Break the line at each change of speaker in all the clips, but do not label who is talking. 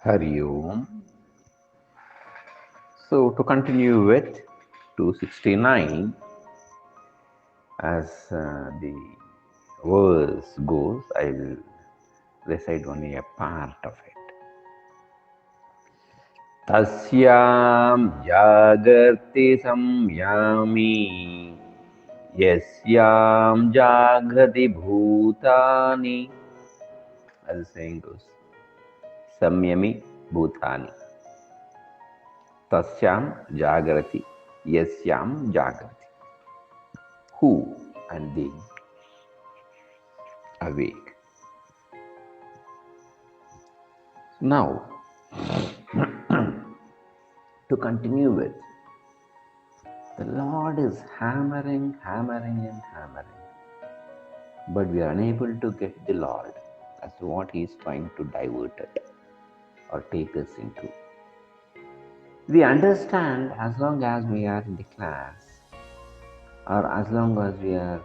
Hari Om. So, to continue with 269, as the verse goes, I will recite only a part of it. Tasyam jagarti samyami yasyam jagrati bhutani. As the saying goes, samyami bhutani. Tasyam jagrati yasyam jagrati. Who and they awake. Now, to continue with, the Lord is hammering, hammering, and hammering, but we are unable to get the Lord. That's what He is trying to divert it or take us into. We understand as long as we are in the class, or as long as we are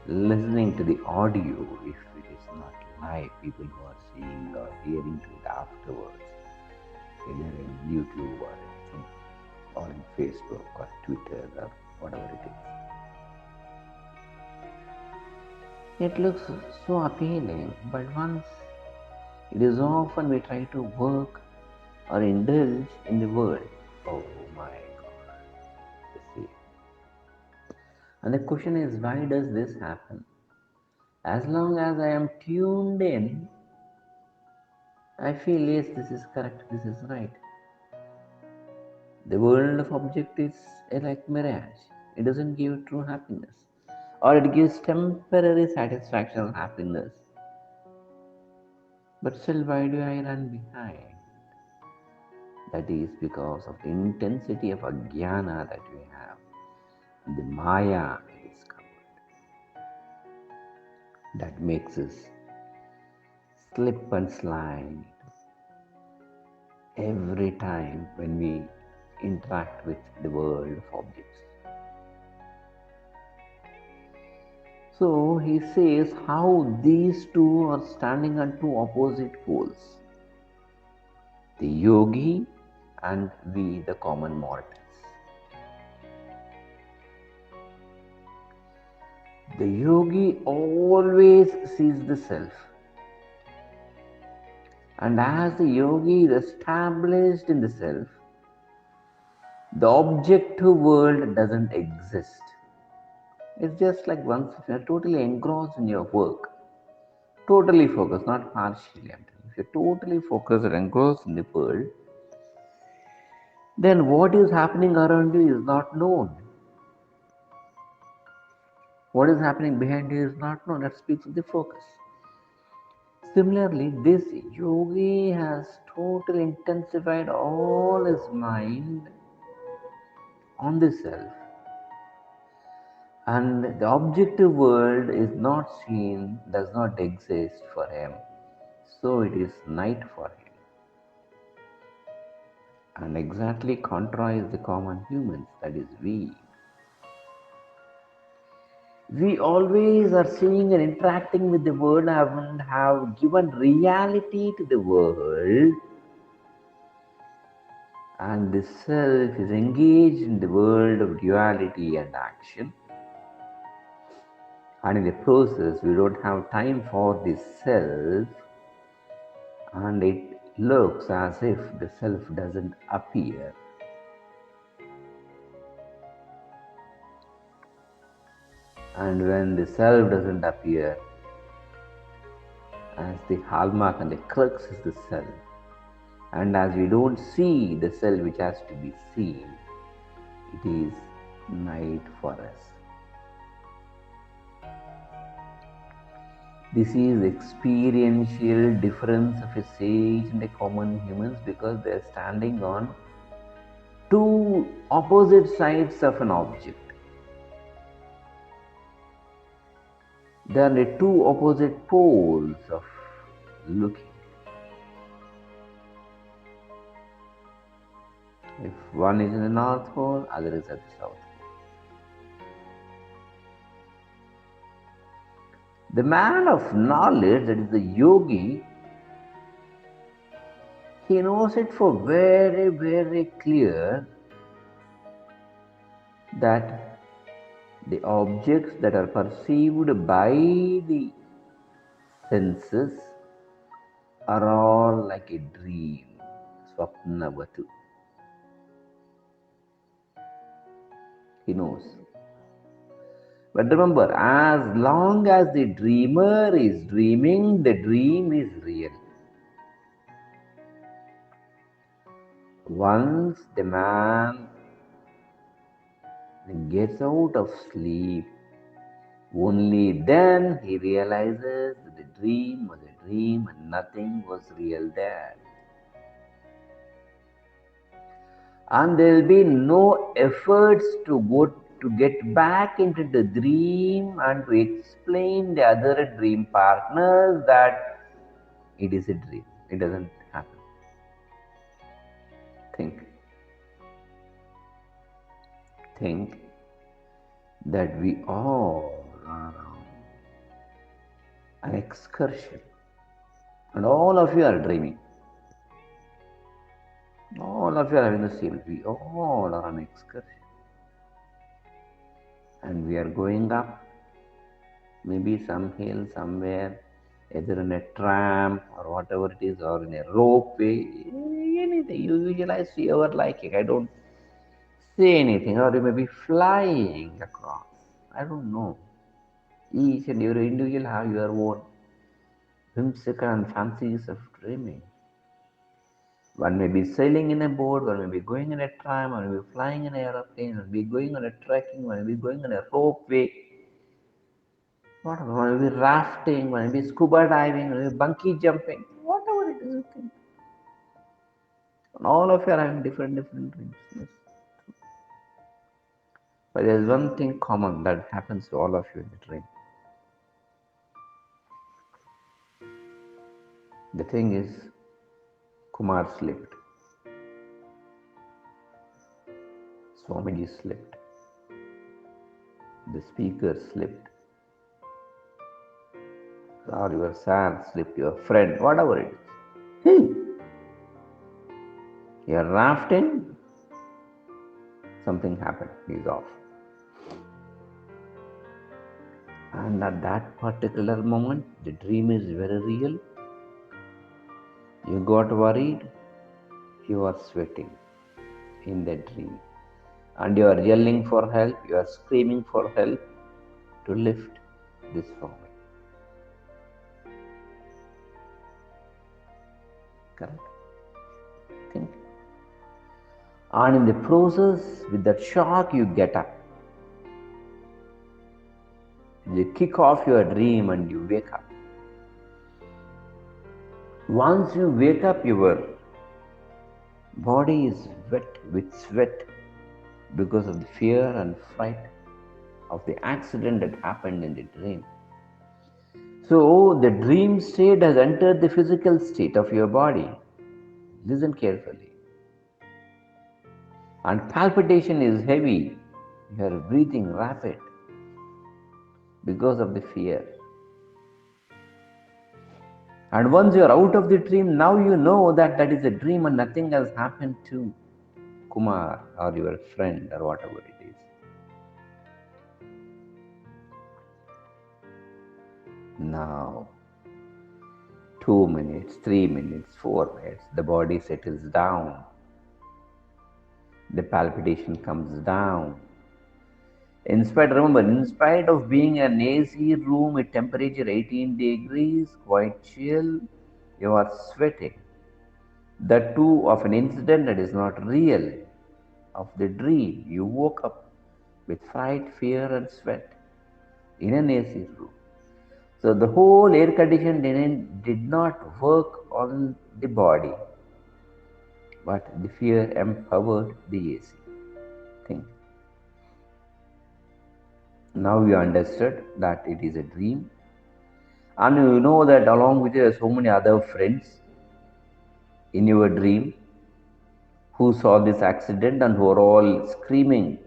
listening to the audio, if it is not live, people who are seeing or hearing to it afterwards, either in YouTube or anything, or in Facebook or Twitter or whatever it is. It looks so appealing, but once it is often we try to work or indulge in the world. Oh my God. You see. And the question is, why does this happen? As long as I am tuned in, I feel yes, this is correct, this is right. The world of object is like mirage. It doesn't give true happiness. Or it gives temporary satisfaction or happiness. But still, why do I run behind? That is because of the intensity of ajnana that we have, the maya that is covered, that makes us slip and slide every time when we interact with the world of objects. So he says how these two are standing on two opposite poles, the yogi and we, the common mortals. The yogi always sees the self. And as the yogi is established in the self, the objective world doesn't exist. It's just like once you're totally engrossed in your work, totally focused, not partially. If you're totally focused and engrossed in the world, then what is happening around you is not known. What is happening behind you is not known. That speaks of the focus. Similarly, this yogi has totally intensified all his mind on the self, and the objective world is not seen, does not exist for him. So it is night for him. And exactly contrary is the common humans, that is we. We always are seeing and interacting with the world and have given reality to the world, and the self is engaged in the world of duality and action. And in the process, we don't have time for the self, and it looks as if the self doesn't appear. And when the self doesn't appear, as the hallmark and the crux is the self, and as we don't see the self which has to be seen, it is night for us. This is the experiential difference of a sage and a common humans, because they are standing on two opposite sides of an object. They are the two opposite poles of looking. If one is in the North Pole, other is at the South Pole. The man of knowledge, that is the yogi, He knows it for very, very clear that the objects that are perceived by the senses are all like a dream. Swapnavatu. He knows. But remember, as long as the dreamer is dreaming, the dream is real. Once the man gets out of sleep, only then he realizes that the dream was a dream and nothing was real there. And there will be no efforts to go to get back into the dream and to explain the other dream partners that it is a dream. It doesn't happen. Think that we all are on an excursion and all of you are dreaming. All of you are having the same. We all are on excursion and we are going up maybe some hill somewhere, either in a tram or whatever it is, or in a ropeway, anything. You visualize whoever like it. I don't say anything, or you may be flying across. I don't know. Each and every individual have your own whimsical and fancies of dreaming. One may be sailing in a boat, one may be going in a tram, one may be flying in an aeroplane, one may be going on a trekking, one may be going on a ropeway. Whatever, one may be rafting, one may be scuba diving, one may be bungee jumping, whatever it is you think. And all of you are having different dreams. Yes. But there is one thing common that happens to all of you in the dream. The thing is, Kumar slipped. Swamiji slipped. The speaker slipped. Or your son slipped, your friend, whatever it is. Hey, you're rafting, something happened, he's off. And at that particular moment, the dream is very real. You got worried, you are sweating in that dream. And you are yelling for help, you are screaming for help to lift this forward. Correct? Think. And in the process, with that shock, you get up. You kick off your dream and you wake up. Once you wake up, your body is wet with sweat because of the fear and fright of the accident that happened in the dream. So the dream state has entered the physical state of your body. Listen carefully. And palpitation is heavy. You are breathing rapid because of the fear. And once you are out of the dream, now you know that that is a dream and nothing has happened to Kumar or your friend or whatever it is. Now, 2 minutes, 3 minutes, 4 minutes, the body settles down. The palpitation comes down. Remember, in spite of being an AC room with temperature 18 degrees, quite chill, you are sweating. That too of an incident that is not real, of the dream. You woke up with fright, fear, and sweat in an AC room. So the whole air condition did not work on the body, but the fear empowered the AC. Think. Now you understood that it is a dream, and you know that along with you there are so many other friends in your dream who saw this accident and who are all screaming,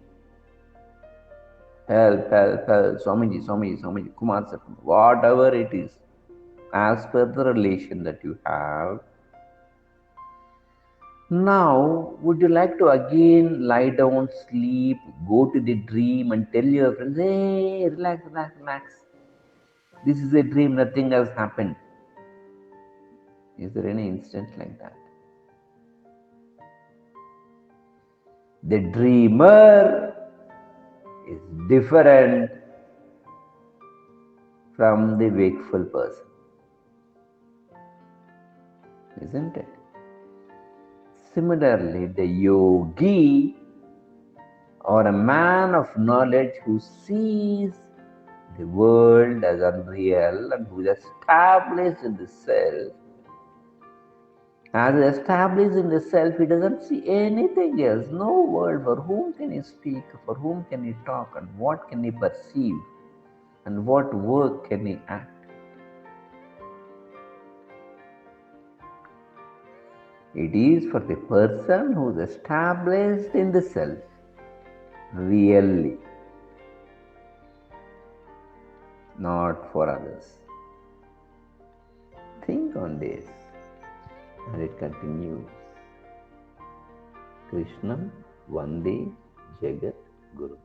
help, help, help, Swamiji, Swamiji, Swamiji, Kumar sir, whatever it is, as per the relation that you have, Now, would you like to again lie down, sleep, go to the dream and tell your friends, hey, relax, relax, relax. This is a dream, nothing has happened. Is there any instant like that? The dreamer is different from the wakeful person, isn't it? Similarly, the yogi or a man of knowledge who sees the world as unreal and who is established in the self, as established in the self, he doesn't see anything else, no world. For whom can he speak, for whom can he talk, and what can he perceive, and what work can he act? It is for the person who is established in the self, really, not for others. Think on this, and it continues. Krishnam Vande Jagat Guru.